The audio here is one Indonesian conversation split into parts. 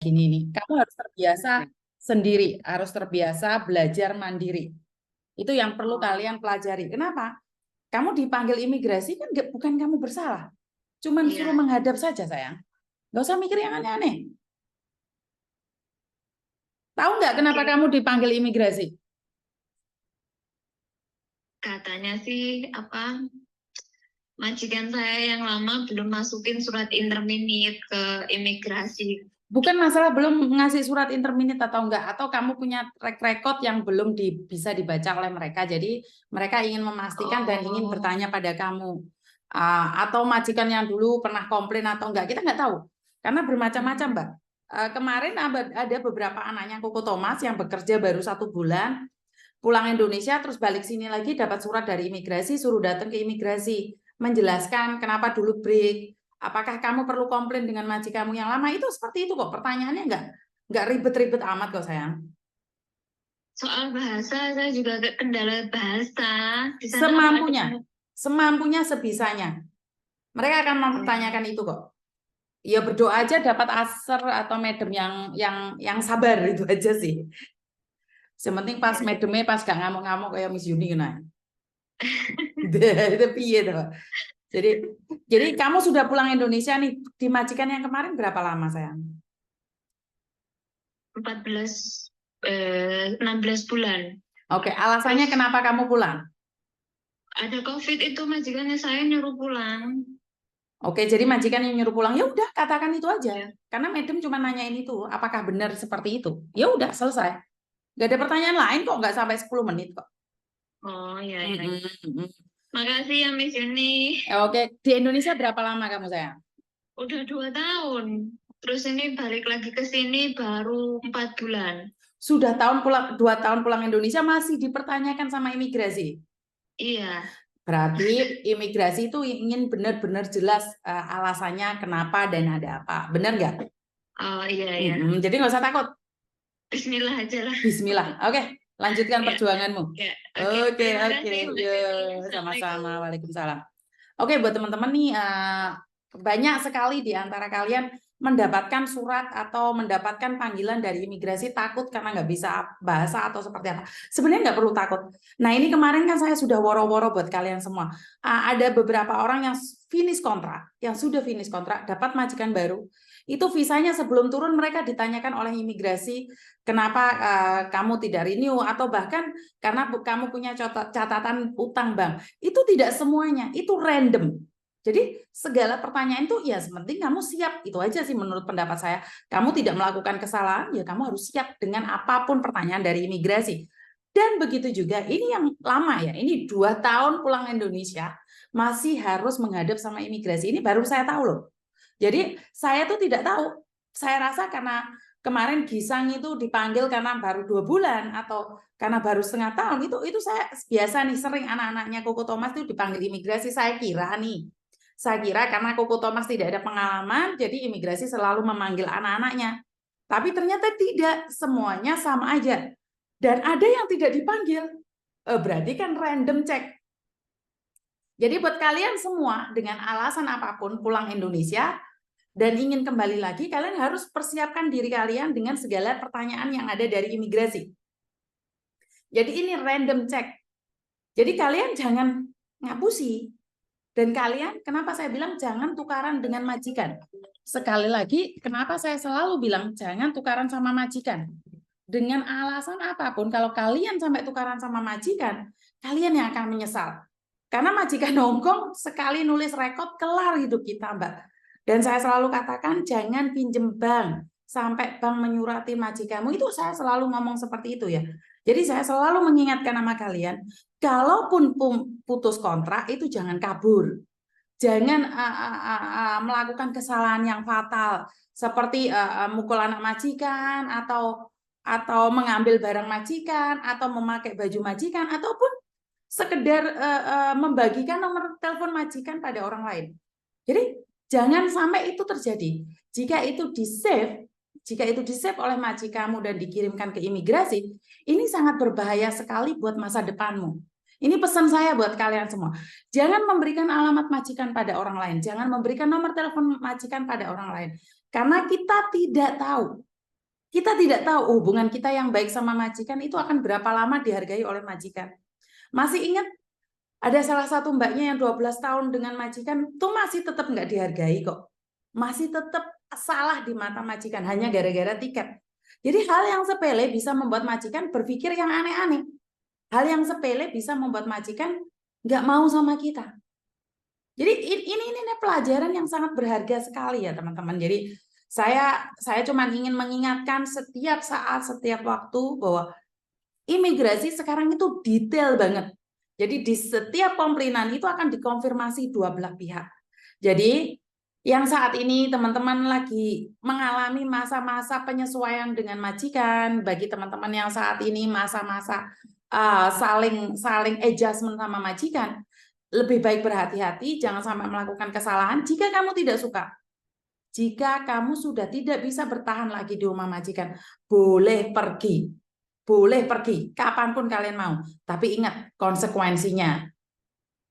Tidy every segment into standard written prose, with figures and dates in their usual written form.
gini nih, kamu harus terbiasa sendiri, harus terbiasa belajar mandiri. Itu yang perlu kalian pelajari. Kenapa? Kamu dipanggil imigrasi kan bukan kamu bersalah. Cuman suruh Iya. menghadap saja, sayang. Nggak usah mikir yang aneh-aneh. Tahu nggak kenapa Oke. kamu dipanggil imigrasi? Katanya sih majikan saya yang lama belum masukin surat interminit ke imigrasi. Bukan masalah belum ngasih surat interminit atau enggak, atau kamu punya track record yang belum bisa dibaca oleh mereka. Jadi mereka ingin memastikan dan ingin bertanya pada kamu. Atau majikan yang dulu pernah komplain atau enggak, kita nggak tahu. Karena bermacam-macam, Mbak. Kemarin ada beberapa anaknya Koko Thomas yang bekerja baru 1 bulan, pulang Indonesia, terus balik sini lagi dapat surat dari imigrasi, suruh datang ke imigrasi, menjelaskan kenapa dulu break. Apakah kamu perlu komplain dengan majikanmu yang lama? Itu seperti itu kok. Pertanyaannya nggak ribet-ribet amat kok, sayang. Soal bahasa, saya juga agak kendala bahasa. Di sana Semampunya, semampunya, sebisanya. Mereka akan mempertanyakan itu kok. Ya berdoa aja dapat aser atau medem yang sabar, itu aja sih. Sementing pas medemnya pas gak ngamuk-ngamuk kayak Miss Yuni kena. Itu piye tuh. Jadi kamu sudah pulang Indonesia nih, di majikan yang kemarin berapa lama, sayang? 16 bulan. Oke, alasannya Terus kenapa kamu pulang? ada COVID itu majikannya saya nyuruh pulang. Oke, jadi majikan yang nyuruh pulang, ya udah katakan itu aja. Ya. Karena madam cuma nanyain itu, apakah benar seperti itu? Ya udah selesai. Gak ada pertanyaan lain kok, nggak sampai 10 menit kok. Oh ya, ya. Mm-mm. Makasih ya Miss Yuni. Oke, di Indonesia berapa lama kamu, sayang? Udah 2 tahun. Terus ini balik lagi ke sini baru 4 bulan. Sudah 2 tahun pulang Indonesia masih dipertanyakan sama imigrasi. Iya. Berarti imigrasi itu ingin benar-benar jelas alasannya kenapa dan ada apa. Benar nggak? Oh iya, iya. Jadi nggak usah takut. Bismillah aja lah. Bismillah. Oke, lanjutkan Ya, perjuanganmu. ya. Oke, Oke, terima oke. kasih Mas Yo, Yuni. sama-sama. Assalamualaikum. Waalaikumsalam. Oke, buat teman-teman nih, banyak sekali di antara kalian mendapatkan surat atau mendapatkan panggilan dari imigrasi takut karena nggak bisa bahasa atau seperti apa. Sebenarnya nggak perlu takut. Nah, ini kemarin kan saya sudah woro-woro buat kalian semua. Ada beberapa orang yang finish kontrak, yang sudah finish kontrak, dapat majikan baru. Itu visanya sebelum turun mereka ditanyakan oleh imigrasi, kenapa kamu tidak renew, atau bahkan karena kamu punya catatan utang bank. Itu tidak semuanya, itu random. Jadi segala pertanyaan itu ya sementing kamu siap, itu aja sih menurut pendapat saya. Kamu tidak melakukan kesalahan, ya kamu harus siap dengan apapun pertanyaan dari imigrasi. Dan begitu juga ini yang lama ya, ini 2 tahun pulang Indonesia masih harus menghadap sama imigrasi. Ini baru saya tahu loh. Jadi saya tuh tidak tahu. Saya rasa karena kemarin Gisang itu dipanggil karena baru 2 bulan atau karena baru setengah tahun, itu saya biasa nih sering anak-anaknya Koko Thomas itu dipanggil imigrasi. Saya kira karena Koko Thomas tidak ada pengalaman, jadi imigrasi selalu memanggil anak-anaknya. Tapi ternyata tidak, semuanya sama aja. Dan ada yang tidak dipanggil, berarti kan random check. Jadi buat kalian semua dengan alasan apapun pulang Indonesia dan ingin kembali lagi, kalian harus persiapkan diri kalian dengan segala pertanyaan yang ada dari imigrasi. Jadi ini random check. Jadi kalian jangan ngapusi. Dan kalian, kenapa saya bilang jangan tukaran dengan majikan? Sekali lagi, kenapa saya selalu bilang jangan tukaran sama majikan? Dengan alasan apapun, kalau kalian sampai tukaran sama majikan, kalian yang akan menyesal. Karena majikan Hongkong sekali nulis rekod, kelar hidup kita, Mbak. Dan saya selalu katakan, jangan pinjem bank. Sampai bank menyurati majikanmu, itu saya selalu ngomong seperti itu ya. Jadi saya selalu mengingatkan sama kalian, kalaupun putus kontrak, itu jangan kabur. Jangan melakukan kesalahan yang fatal, seperti mukul anak majikan, atau mengambil barang majikan, atau memakai baju majikan, ataupun sekedar membagikan nomor telepon majikan pada orang lain. Jadi jangan sampai itu terjadi. Jika itu di-save oleh majikanmu dan dikirimkan ke imigrasi, ini sangat berbahaya sekali buat masa depanmu. Ini pesan saya buat kalian semua. Jangan memberikan alamat majikan pada orang lain. Jangan memberikan nomor telepon majikan pada orang lain. Karena kita tidak tahu Kita tidak tahu hubungan kita yang baik sama majikan itu akan berapa lama dihargai oleh majikan. Masih ingat ada salah satu mbaknya yang 12 tahun dengan majikan tuh masih tetap nggak dihargai kok. Masih tetap salah di mata majikan hanya gara-gara tiket. Jadi hal yang sepele bisa membuat majikan berpikir yang aneh-aneh. Hal yang sepele bisa membuat majikan nggak mau sama kita. Jadi ini pelajaran yang sangat berharga sekali ya teman-teman. Jadi saya cuma ingin mengingatkan setiap saat, setiap waktu bahwa imigrasi sekarang itu detail banget. Jadi di setiap komplainan itu akan dikonfirmasi dua belah pihak. Jadi yang saat ini teman-teman lagi mengalami masa-masa penyesuaian dengan majikan, bagi teman-teman yang saat ini masa-masa saling adjustment sama majikan, lebih baik berhati-hati, jangan sampai melakukan kesalahan. Jika kamu tidak suka, jika kamu sudah tidak bisa bertahan lagi di rumah majikan, boleh pergi. Boleh pergi, kapanpun kalian mau. Tapi ingat, konsekuensinya.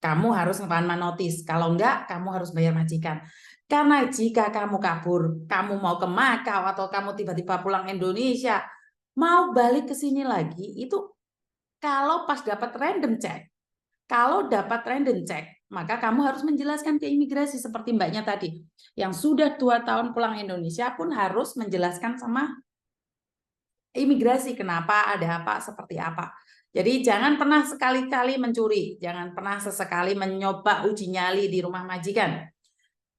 Kamu harus notis. Kalau enggak, kamu harus bayar majikan. Karena jika kamu kabur, kamu mau ke Makau, atau kamu tiba-tiba pulang Indonesia, mau balik ke sini lagi, itu kalau pas dapat random check, maka kamu harus menjelaskan ke imigrasi seperti mbaknya tadi. Yang sudah 2 tahun pulang Indonesia pun harus menjelaskan sama imigrasi kenapa, ada apa, seperti apa. Jadi jangan pernah sekali-kali mencuri, jangan pernah sesekali mencoba uji nyali di rumah majikan.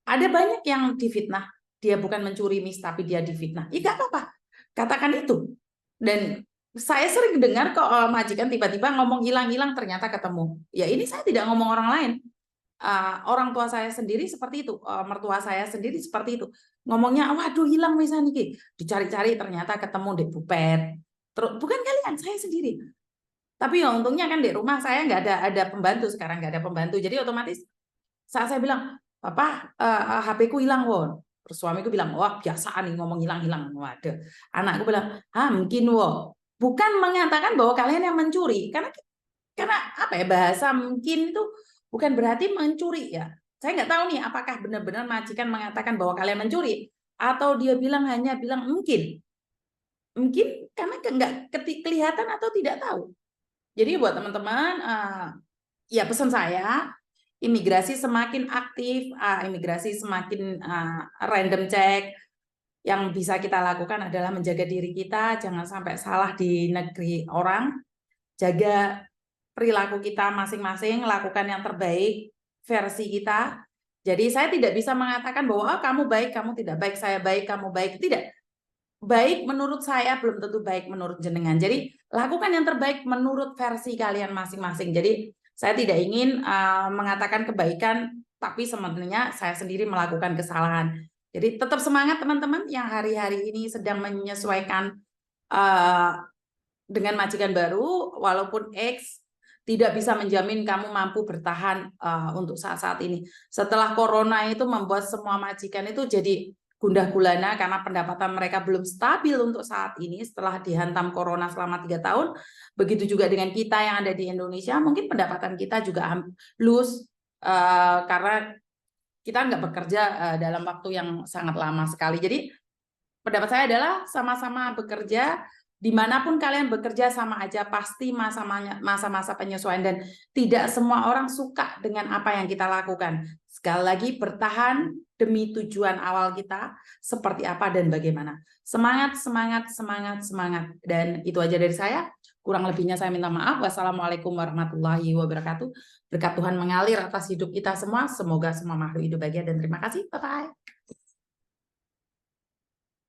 Ada banyak yang difitnah, dia bukan mencuri mis tapi dia difitnah. Ya nggak apa-apa, katakan itu. Dan saya sering dengar kok majikan tiba-tiba ngomong hilang-hilang ternyata ketemu. Ya ini saya tidak ngomong orang lain. Orang tua saya sendiri seperti itu, mertua saya sendiri seperti itu. Ngomongnya, waduh hilang misalnya nih, dicari-cari ternyata ketemu di bupet. Terus bukan kalian, saya sendiri. Tapi ya untungnya kan di rumah saya nggak ada pembantu sekarang, nggak ada pembantu. Jadi otomatis saat saya bilang, papa HP-ku hilang won. Terus suamiku bilang, wah biasaan nih ngomong hilang-hilang. Waduh. Anakku bilang, mungkin wo. Bukan mengatakan bahwa kalian yang mencuri, karena apa ya, bahasa mungkin itu bukan berarti mencuri ya. Saya nggak tahu nih apakah benar-benar majikan mengatakan bahwa kalian mencuri atau dia hanya bilang mungkin. Mungkin karena nggak kelihatan atau tidak tahu. Jadi buat teman-teman, ya pesan saya, imigrasi semakin aktif, imigrasi semakin random check. Yang bisa kita lakukan adalah menjaga diri kita, jangan sampai salah di negeri orang, jaga perilaku kita masing-masing, lakukan yang terbaik versi kita. Jadi saya tidak bisa mengatakan bahwa kamu baik, kamu tidak baik, saya baik, kamu baik. Tidak. Baik menurut saya belum tentu baik menurut jenengan. Jadi lakukan yang terbaik menurut versi kalian masing-masing. Jadi saya tidak ingin mengatakan kebaikan, tapi sebenarnya saya sendiri melakukan kesalahan. Jadi tetap semangat teman-teman yang hari-hari ini sedang menyesuaikan dengan majikan baru, walaupun X tidak bisa menjamin kamu mampu bertahan untuk saat-saat ini. Setelah corona itu membuat semua majikan itu jadi gundah gulana karena pendapatan mereka belum stabil untuk saat ini setelah dihantam corona selama 3 tahun. Begitu juga dengan kita yang ada di Indonesia, mungkin pendapatan kita juga lose karena kita nggak bekerja dalam waktu yang sangat lama sekali. Jadi pendapat saya adalah sama-sama bekerja, dimanapun kalian bekerja sama aja, pasti masa-masa penyesuaian dan tidak semua orang suka dengan apa yang kita lakukan. Sekali lagi bertahan demi tujuan awal kita seperti apa dan bagaimana. Semangat, semangat, semangat, semangat. Dan itu aja dari saya. Kurang lebihnya saya minta maaf. Wassalamualaikum warahmatullahi wabarakatuh. Berkat Tuhan mengalir atas hidup kita semua. Semoga semua makhluk hidup bahagia dan terima kasih. Bye-bye.